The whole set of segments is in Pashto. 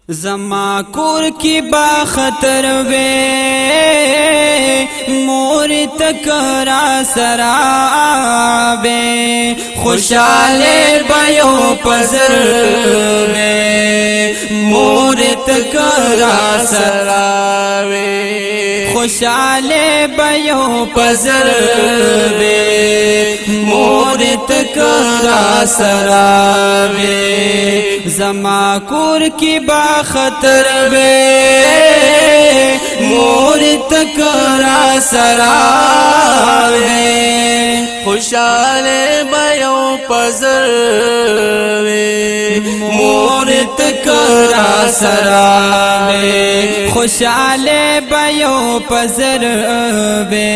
زما کور کی با خطر وے مور تکرا سرابے خوشالے بیو پزر وے مور تکرا سرابے خوشالے بیو پزر وے مور تکرا سرابے زما کور کی با خطر وے مور تکرا سراوے خوشالے بیو پزر وے مور تکرا سراوے خوشالے بیو پزر وے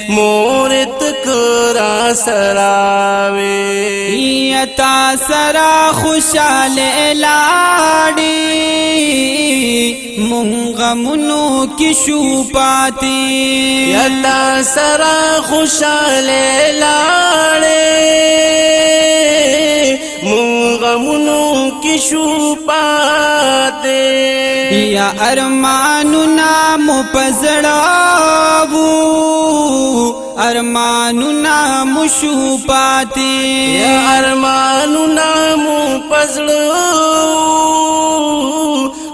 مور تکرا سراوے یتا سرا خوشالے لاڑی منغمنو کی شو پاتی یتا سرا خوشالے لاڑے منغمنو کی شو پاتے یا ارمانو نام پزڑاوو ارمانو نام شو پاتی یا ارمانو نام پزڑو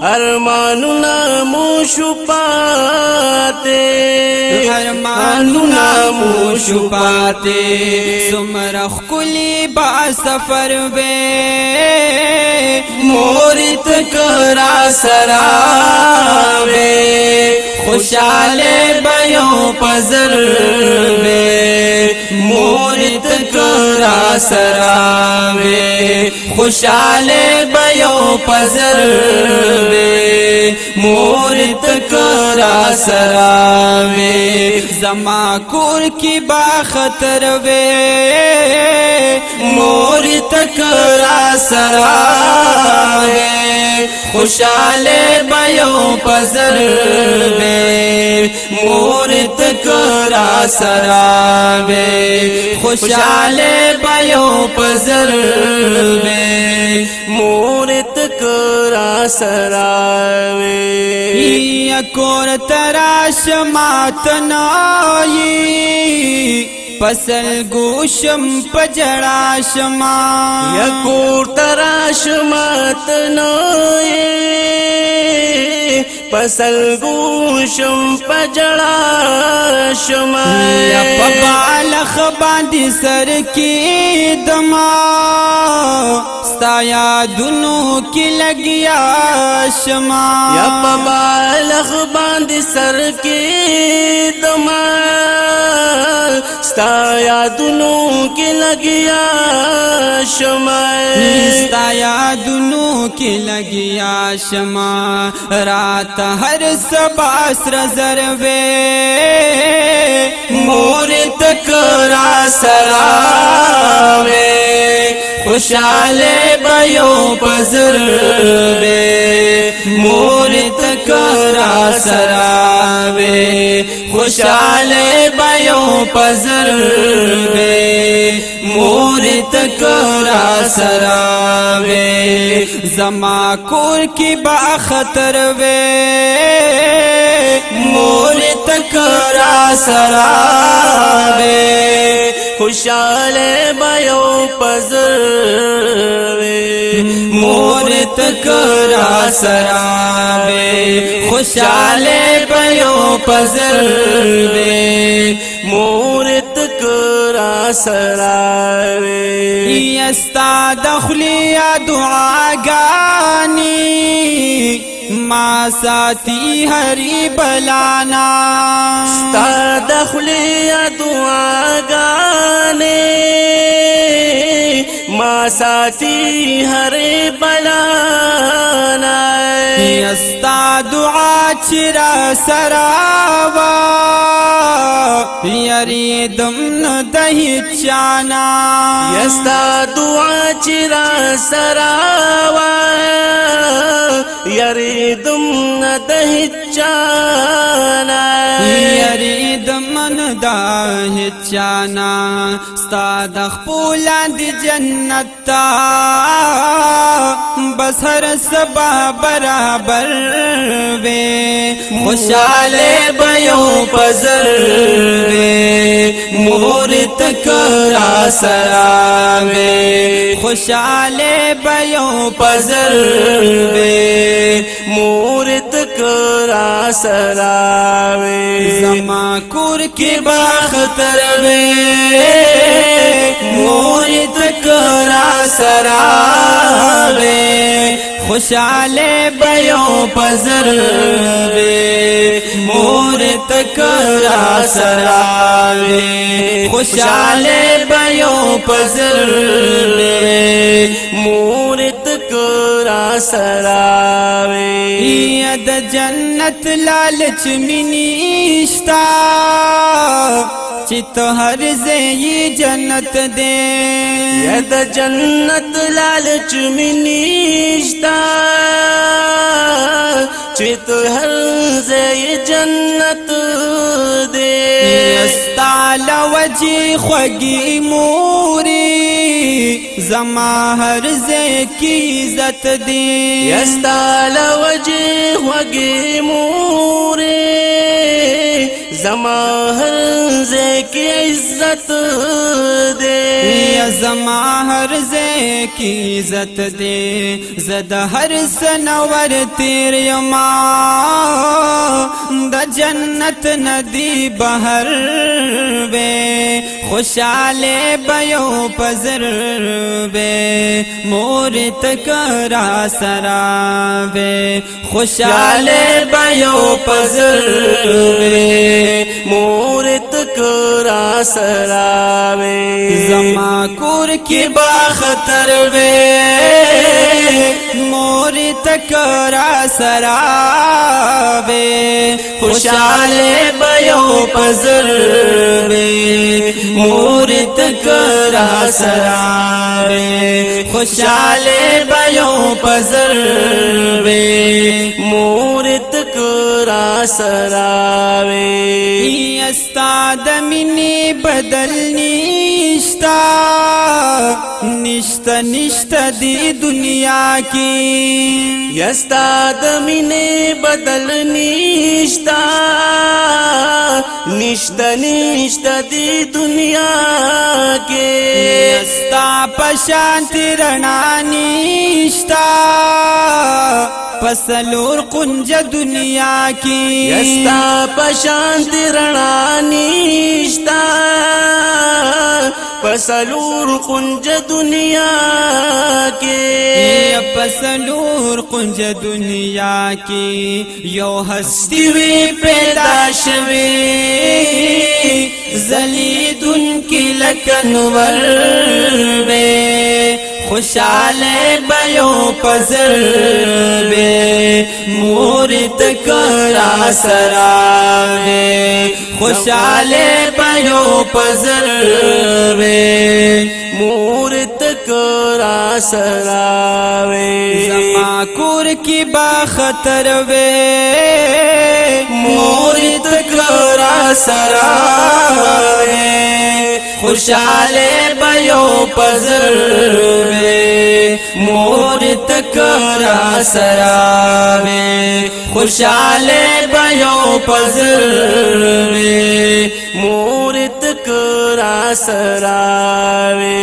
ارمانو نام شو پاتے ارمانو نام شو پاتے سمرخ کلی با سفر وے مورت کرا سراوے خوشالے بیو پزر وے مورت کرا سراوے خوشالے بیو پزر وے مورت کرا سراوے زما کور کی با خطر وے مورت کرا سراوے خوشالے بیو پزر وے مورت کرا سراوے خوشالے بیو پزر وے مورت کرا سراوے یا کور تراش ماتنائی پسل گوشم پجڑا شما یا کور تراش ماتنائی پسل گوشم پجڑا شما یا پبالخ باندی سر کی دما ستا یادونو کی لگیا شما یا پبالخ باندی سر کی دما ستا یادونو کی لگیا شما ستا یادونو کی لگیا شما رات ہر سباس رزر وے مور تکرا سراوے خوشالے بیو پزر وے مور تکرا سراوے خوشالے بیو پزر وے مور تکرا سراوے زما کور کی با خطر وے مور تکرا سراوے خوشالے بیو پزر وے مور تکرا سراوے خوشالے بیو پزر وے مور تکرا سراوے یستا دخلی دعا گانی ما ساتی ہری بلانا ستا دخلی دعا گانے ما ساتی ہر بلانا یستا دعا چرا سراوا یری دم دہی چانا یستا دعا چرا سراوا یریدم دہچانا یری دمن دا هچانا ستا د خپلان دی جنت تا بس هر سبا برابر وے خوشالے بیو پزر وے مور تکرا سراوے خوشالے بیو پزر وے مور تکرا سراوے زما کور کی باختر وے مور تکرا سراوے خوشالے بیو پزر وے مور تکرا سراوے خوشالے بیو پزر وے مور تکرا سراوے ید جنت لالچ منیشتا چت ہر زی جنت دے ید جنت لالچ منیشتا چت ہر زی جنت دے استال وجی خوگی موری زما ہر زی کی عزت دے یستال وجی خوگی موری زما ہر زی کی عزت دے زما ہر زی کی عزت دے زد ہر سنور تیر یما دا جنت ندی بہر وے خوشالے بیو پزر وے مور تکرا سراوے خوشالے بیو پزر وے مور تکرا سراوے زما کور کی باختر وے مور تکرا سراوے خوشالے بیو پزر وے مور تکرا سراوے خوشالے بیو پزر وے مور تکرا سراوے استاد منی بدل نشتا نشتا نشتا دی دنیا کی یستاد مینے بدل نشتا نشتا نشتا دی دنیا کے استا پشانتی رنا نشتا پسلور کنج دنیا کی یستا پشانت رنا نشتا پسلور کنج دنیا کے پسلور کنج دنیا کی یو ہستی وی پیدا شوی زلیدن کی لکنور وے خوشالے بیو پزر وے مور تکرا سراوے خوشالے بیو پزر وے مور تکرا سراوے زما کور کی باختر وے مور تکرا سراوے خوشالے بیو پزر وے مور تکرا سراوے خوشالے بیو پزر وے مور تکرا سراوے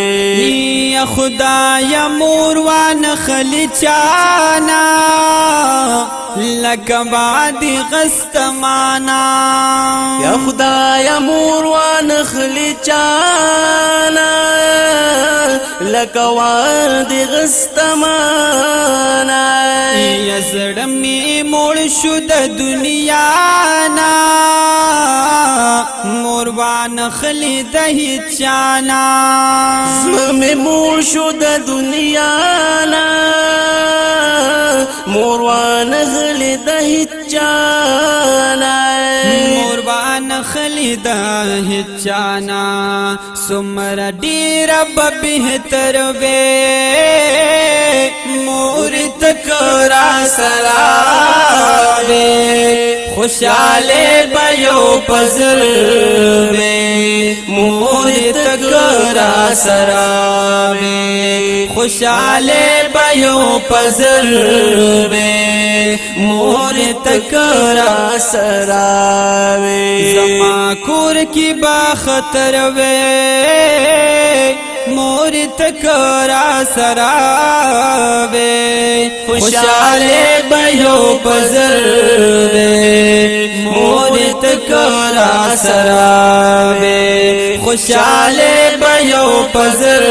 یا خدا یا موروان خلچانا لکبادی غستمانا یا خدا یا موروان خلچانا لکوان دی غستمانا یا زڑمی موڑ شد دنیا نا موروان خلی دہی چانا میں موڑ شد دنیا نا موروان خلی دہی چانا موروان خلی دہی چانا سمر دیر بہتر وے مور تکرا سراوے خوشاله بیو پزر وی مور تکرا سرا وی خوشاله بیو پزر وی مور تکرا سرا وی زما کور کی با خطر وی مور تکرا سرا وی خوشاله بیو پزر وی مور تکرا سرا وی خوشاله بیو پزر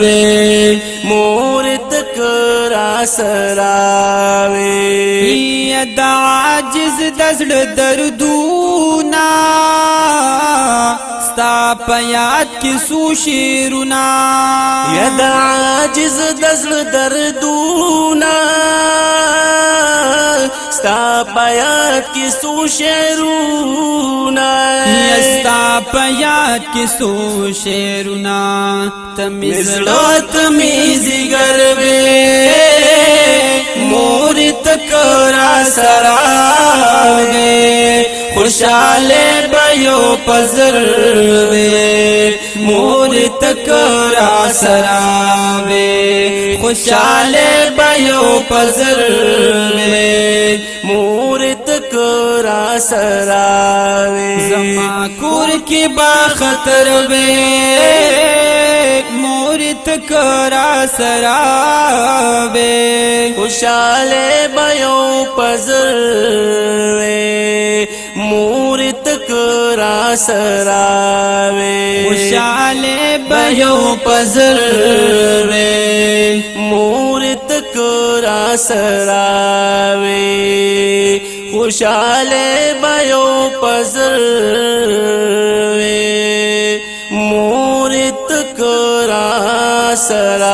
وی مور تکرا سرا وی دا عاجز دزړه دردونا ستا پیاد کی سو شیرونا دا عاجز دزړه دردونا ستا پیاد کی سو شیرونا ستا پیاد کی سو شیرونا تمیزړه تمیزی ګربه مور تکرا سرا وی خوشاله بیو پزر وی مور تکرا سرا وی خوشاله بیو پزر وی مور تکرا سرا وی زما کور کی با خطر وی مور تکرا سرا وی خوشاله بیو پزر وی مور تکرا سرا وی خوشاله بیو پزر وی مور تکرا سرا وی خوشاله بیو پزر وی مور تکرا سرا